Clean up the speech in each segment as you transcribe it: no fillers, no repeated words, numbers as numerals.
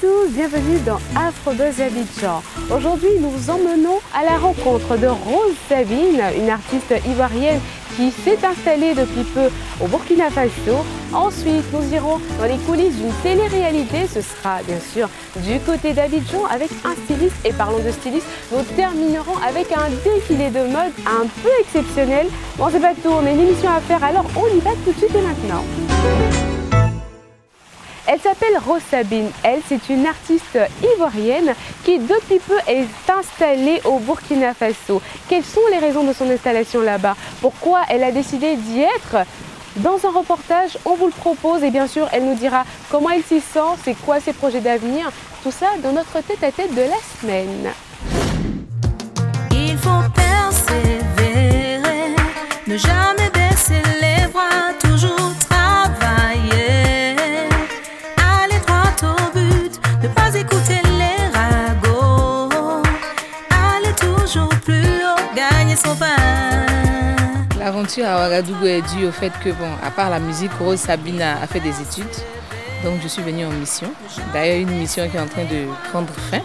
tous, bienvenue dans Afrobuzz Abidjan. Aujourd'hui, nous vous emmenons à la rencontre de Rose Sabine, une artiste ivoirienne qui s'est installée depuis peu au Burkina Faso. Ensuite, nous irons dans les coulisses d'une télé-réalité. Ce sera bien sûr du côté d'Abidjan avec un styliste. Et parlons de styliste, nous terminerons avec un défilé de mode un peu exceptionnel. Bon, c'est pas tout, on a une émission à faire, alors on y va tout de suite et maintenant. Elle s'appelle Rose Sabine. Elle, c'est une artiste ivoirienne qui depuis peu est installée au Burkina Faso. Quelles sont les raisons de son installation là-bas? Pourquoi elle a décidé d'y être? Dans un reportage, on vous le propose et bien sûr, elle nous dira comment elle s'y sent, c'est quoi ses projets d'avenir. Tout ça dans notre tête-à-tête de la semaine. Il faut persévérer, ne jamais baisser les bras, toujours travailler. Aller droit au but, ne pas écouter les ragots. Aller toujours plus haut, gagner son pain. L'aventure à Ouagadougou est due au fait que, bon, à part la musique, Rose Sabine a fait des études. Donc je suis venue en mission. D'ailleurs, une mission qui est en train de prendre fin.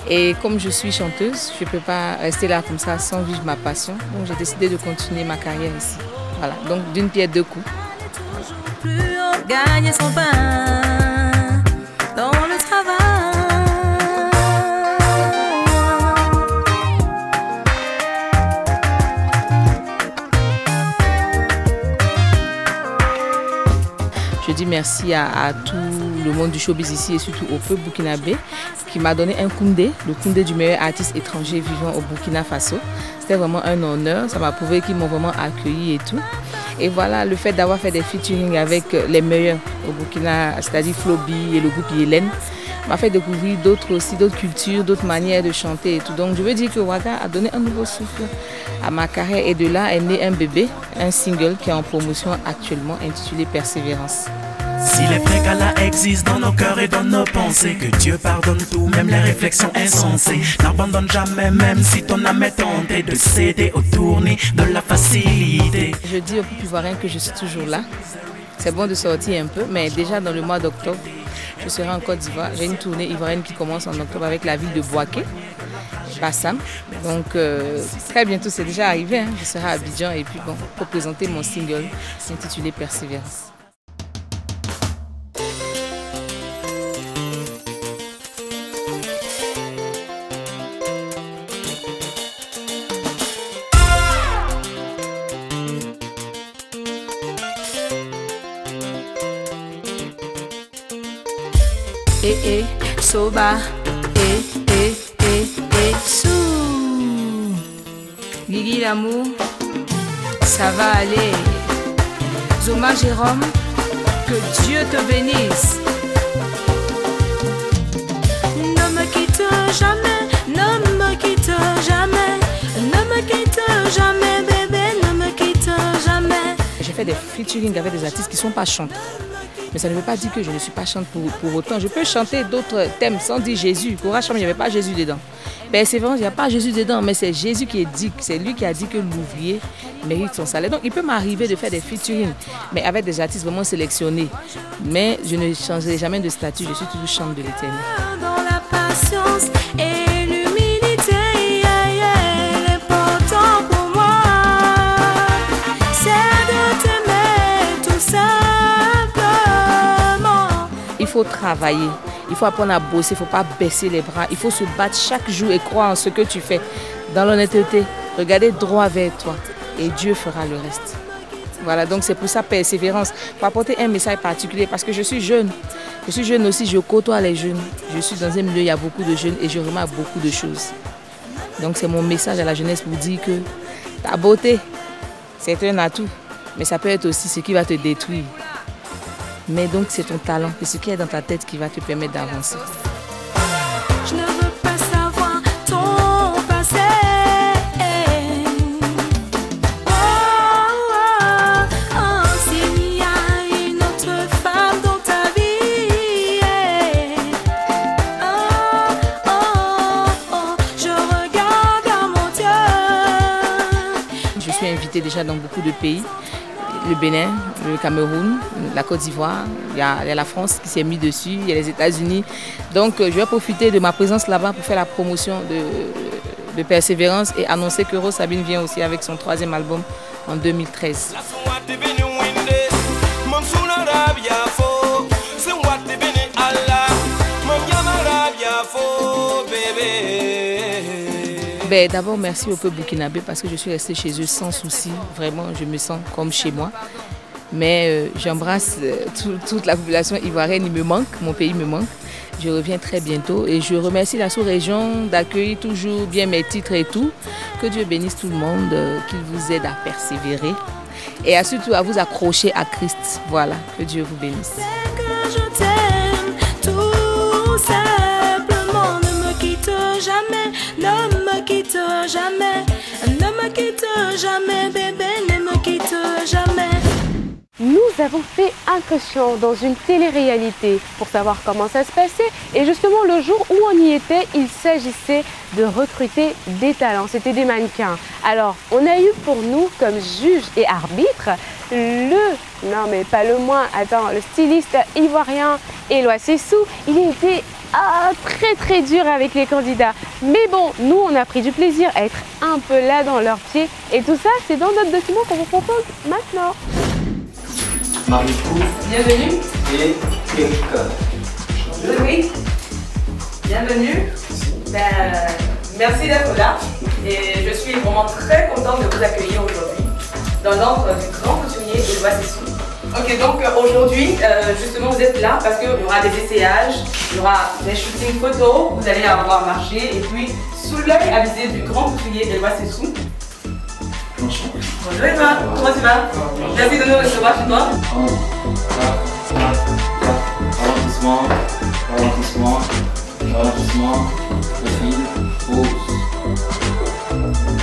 Et comme je suis chanteuse, je ne peux pas rester là comme ça sans vivre ma passion. Donc j'ai décidé de continuer ma carrière ici. Voilà, donc d'une pierre deux coups. Plus haut, gagner son pain dans le travail. Je dis merci à tout le monde du showbiz ici et surtout au peuple burkinabé qui m'a donné un Koundé, le Koundé du meilleur artiste étranger vivant au Burkina Faso. C'était vraiment un honneur, ça m'a prouvé qu'ils m'ont vraiment accueilli et tout. Et voilà, le fait d'avoir fait des featuring avec les meilleurs au Burkina, c'est-à-dire Flobi et le groupe Yélène, m'a fait découvrir d'autres aussi, d'autres cultures, d'autres manières de chanter et tout. Donc je veux dire que Ouaga a donné un nouveau souffle à ma carrière et de là est né un bébé, un single qui est en promotion actuellement intitulé Persévérance. Si les fracas existent dans nos cœurs et dans nos pensées, que Dieu pardonne tout, même les réflexions insensées. N'abandonne jamais, même si ton âme est tentée de céder aux tournées de la facilité. Je dis au peuple ivoirien que je suis toujours là. C'est bon de sortir un peu, mais déjà dans le mois d'octobre, je serai en Côte d'Ivoire. J'ai une tournée ivoirienne qui commence en octobre avec la ville de Bouaké, Bassam. Donc très bientôt, c'est déjà arrivé, hein. Je serai à Abidjan et puis bon, pour présenter mon single intitulé Persévérance. Soba, sou. Guigui l'amour, ça va aller. Zoma Jérôme, que Dieu te bénisse. Ne me quitte jamais, ne me quitte jamais, ne me quitte jamais, bébé, ne me quitte jamais. J'ai fait des featuring avec des artistes qui ne sont pas chanteurs. Mais ça ne veut pas dire que je ne suis pas chante pour autant. Je peux chanter d'autres thèmes sans dire Jésus. Cora Cham, il n'y avait pas Jésus dedans. Persévérance, il n'y a pas Jésus dedans, mais c'est Jésus qui est dit. C'est lui qui a dit que l'ouvrier mérite son salaire. Donc il peut m'arriver de faire des featuring, mais avec des artistes vraiment sélectionnés. Mais je ne changerai jamais de statut, je suis toujours chante de l'Éternel. Dans la patience et l'humilité, l'important pour moi, c'est de t'aimer tout simplement. Il faut travailler, il faut apprendre à bosser, il ne faut pas baisser les bras. Il faut se battre chaque jour et croire en ce que tu fais. Dans l'honnêteté, regardez droit vers toi et Dieu fera le reste. Voilà, donc c'est pour ça persévérance. Pour apporter un message particulier parce que je suis jeune. Je suis jeune aussi, je côtoie les jeunes. Je suis dans un milieu, il y a beaucoup de jeunes et je remarque beaucoup de choses. Donc c'est mon message à la jeunesse pour dire que ta beauté, c'est un atout. Mais ça peut être aussi ce qui va te détruire. Mais donc c'est ton talent, c'est ce qui est dans ta tête qui va te permettre d'avancer. Je ne veux pas savoir ton passé. S'il y a une autre femme dans ta vie. Je regarde à mon Dieu. Je suis invitée déjà dans beaucoup de pays. le Bénin, le Cameroun, la Côte d'Ivoire, il y a la France qui s'est mise dessus, il y a les États-Unis. Donc je vais profiter de ma présence là-bas pour faire la promotion de Persévérance et annoncer que Rose Sabine vient aussi avec son 3e album en 2013. D'abord, merci au peuple burkinabé parce que je suis restée chez eux sans souci. Vraiment, je me sens comme chez moi. Mais j'embrasse toute la population ivoirienne, il me manque, mon pays me manque. Je reviens très bientôt et je remercie la sous-région d'accueillir toujours bien mes titres et tout. Que Dieu bénisse tout le monde, qu'il vous aide à persévérer et surtout à vous accrocher à Christ. Voilà, que Dieu vous bénisse. Je t'aime tout simplement, ne me quitte jamais, ne me quitte jamais, ne me quitte jamais, bébé, ne me quitte jamais. Nous avons fait incursion dans une télé-réalité pour savoir comment ça se passait et justement le jour où on y était, il s'agissait de recruter des talents, c'était des mannequins. Alors on a eu pour nous comme juge et arbitre non mais pas le moins, le styliste ivoirien Éloi Sessou. Il a été très dur avec les candidats. Mais bon, nous on a pris du plaisir à être un peu là dans leurs pieds et tout ça c'est dans notre document qu'on vous propose maintenant. Maricou, bienvenue. Et Eric. Oui, bienvenue. Merci d'être là et je suis vraiment très contente de vous accueillir aujourd'hui dans l'ordre du grand couturier Éloi Sessou. Ok, donc aujourd'hui, justement vous êtes là parce qu'il y aura des essayages, il y aura des shootings photos, vous allez avoir marché et puis sous l'œil avisé du grand couturier Éloi Sessou. Bonjour Eva, comment tu vas? Merci de nous recevoir chez toi. Ralentissement, profil, pause.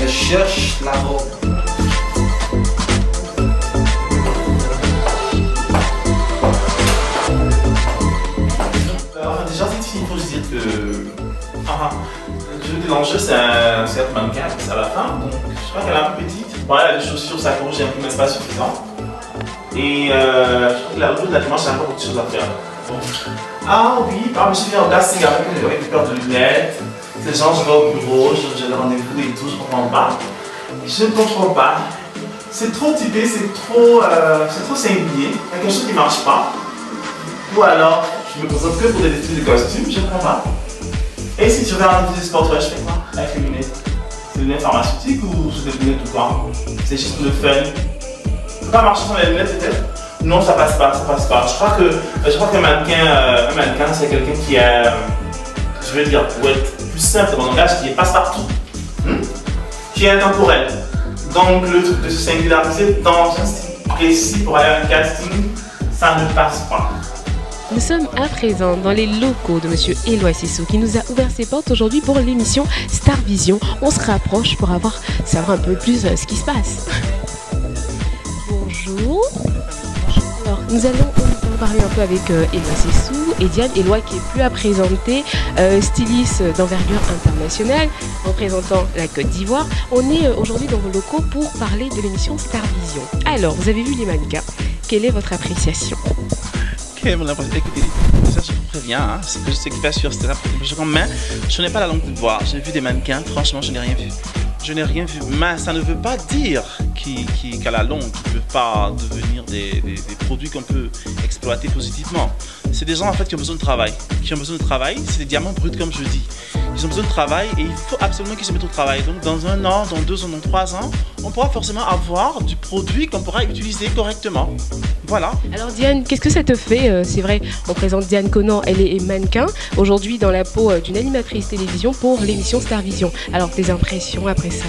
Je cherche la robe. Déjà, cette fille, il faut se dire que l'enjeu, c'est être mannequin, c'est à la fin. Donc, je crois qu'elle est un peu petite. Voilà, elle a des chaussures, sa gorge, j'ai un peu d'espace suffisant. Et je crois que la route de la dimanche, j'ai encore beaucoup de choses à faire. Donc, ah oui, je suis venu en casting avec des paires de lunettes. Ces gens, je vais au bureau, j'ai des rendez-vous et tout, je ne comprends pas. Je ne comprends pas. C'est trop typé, c'est trop singulier. Il y a quelque chose qui ne marche pas. Ou alors, je me présente que pour des défilés de costumes, je ne comprends pas. Et si tu veux un défilé de sport, je fais quoi avec les lunettes? C'est des lunettes pharmaceutiques ou c'est des lunettes tout quoi? C'est juste pour le fun. Ça peut pas marcher sans les lunettes peut-être? Non, ça passe pas, ça passe pas. Je crois qu'un mannequin, c'est quelqu'un qui est, je veux dire, pour être plus simple dans mon langage, qui est passe-partout, qui est intemporel. Donc le truc de se singulariser dans un style précis pour aller à un casting, ça ne passe pas. Nous sommes à présent dans les locaux de Monsieur Éloi Sessou qui nous a ouvert ses portes aujourd'hui pour l'émission Star Vision. On se rapproche pour savoir un peu plus ce qui se passe. Bonjour. Alors, nous allons parler un peu avec Éloi Sessou et Diane. Éloi qui est plus à présenter, styliste d'envergure internationale, représentant la Côte d'Ivoire. On est aujourd'hui dans vos locaux pour parler de l'émission Star Vision. Alors, vous avez vu les mannequins. Quelle est votre appréciation? Écoutez, ça je vous préviens, c'est que je sais qu'il fait sur Star Vision, mais je n'ai pas la langue de bois. J'ai vu des mannequins, franchement, je n'ai rien vu. Je n'ai rien vu, mais ça ne veut pas dire qu'à la longue, ils ne peuvent pas devenir des produits qu'on peut exploiter positivement. C'est des gens en fait qui ont besoin de travail. C'est des diamants bruts comme je dis. Ils ont besoin de travail et il faut absolument qu'ils se mettent au travail. Donc dans 1 an, dans 2 ans, dans 3 ans, on pourra forcément avoir du produit qu'on pourra utiliser correctement. Voilà. Alors Diane, qu'est-ce que ça te fait? C'est vrai, on présente Diane Conan, elle est mannequin, aujourd'hui dans la peau d'une animatrice télévision pour l'émission Star Vision. Alors tes impressions après ça?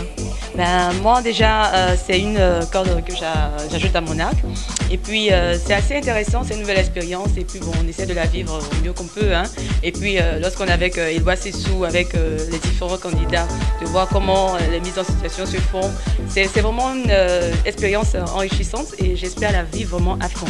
Moi déjà, c'est une corde que j'ajoute à mon arc. Et puis c'est assez intéressant, c'est une nouvelle expérience. Et puis bon, on essaie de la vivre au mieux qu'on peut. Et puis lorsqu'on est avec Éloi Sessou, avec les différents candidats, de voir comment les mises en situation se font. C'est vraiment une expérience enrichissante et j'espère la vivre vraiment à fond.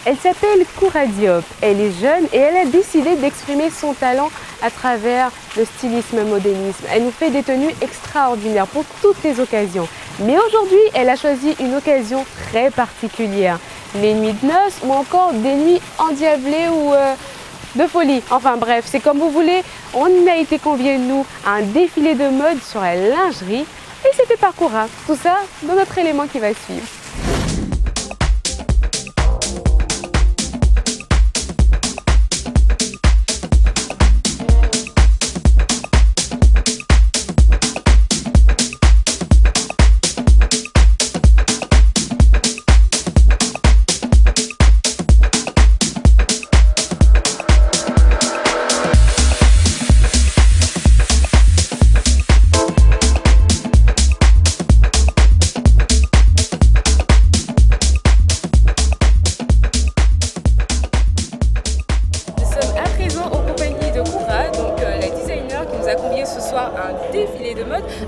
Elle s'appelle Koura Diop, elle est jeune et elle a décidé d'exprimer son talent à travers le stylisme modélisme. Elle nous fait des tenues extraordinaires pour toutes les occasions. Mais aujourd'hui, elle a choisi une occasion très particulière. Les nuits de noces ou encore des nuits endiablées ou de folie. Enfin bref, c'est comme vous voulez. On a été conviés, nous, à un défilé de mode sur la lingerie. Et c'était par Koura. Tout ça dans notre élément qui va suivre.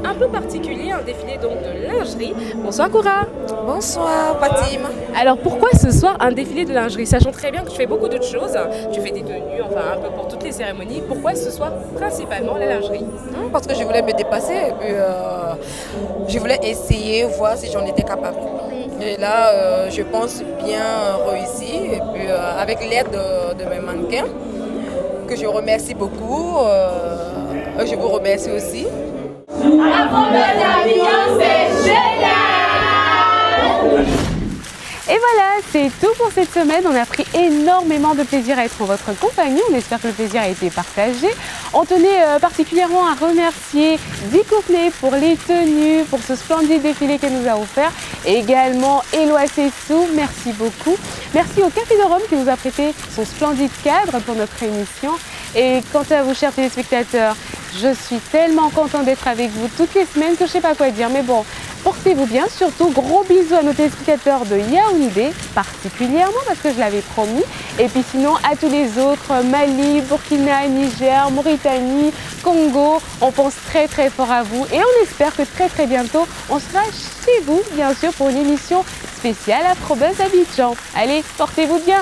Un peu particulier, un défilé donc de lingerie. Bonsoir Koura. Bonsoir Fatim. Alors pourquoi ce soir un défilé de lingerie? Sachant très bien que tu fais beaucoup d'autres choses, tu fais des tenues, enfin un peu pour toutes les cérémonies. Pourquoi ce soir principalement la lingerie? Parce que je voulais me dépasser et puis je voulais essayer, voir si j'en étais capable. Et là, je pense bien réussir et puis avec l'aide de mes mannequins, que je remercie beaucoup, je vous remercie aussi. Et voilà, c'est tout pour cette semaine. On a pris énormément de plaisir à être en votre compagnie. On espère que le plaisir a été partagé. On tenait particulièrement à remercier Dicouplé pour les tenues, pour ce splendide défilé qu'elle nous a offert. Et également Éloi Sessou, merci beaucoup. Merci au Café de Rome qui nous a prêté son splendide cadre pour notre émission. Et quant à vous, chers téléspectateurs, je suis tellement contente d'être avec vous toutes les semaines que je ne sais pas quoi dire. Mais bon, portez-vous bien. Surtout, gros bisous à nos téléspectateurs de Yaoundé, particulièrement parce que je l'avais promis. Et puis sinon, à tous les autres, Mali, Burkina, Niger, Mauritanie, Congo. On pense très très fort à vous. Et on espère que très bientôt, on sera chez vous, bien sûr, pour une émission spéciale Afrobuzz Abidjan. Allez, portez-vous bien.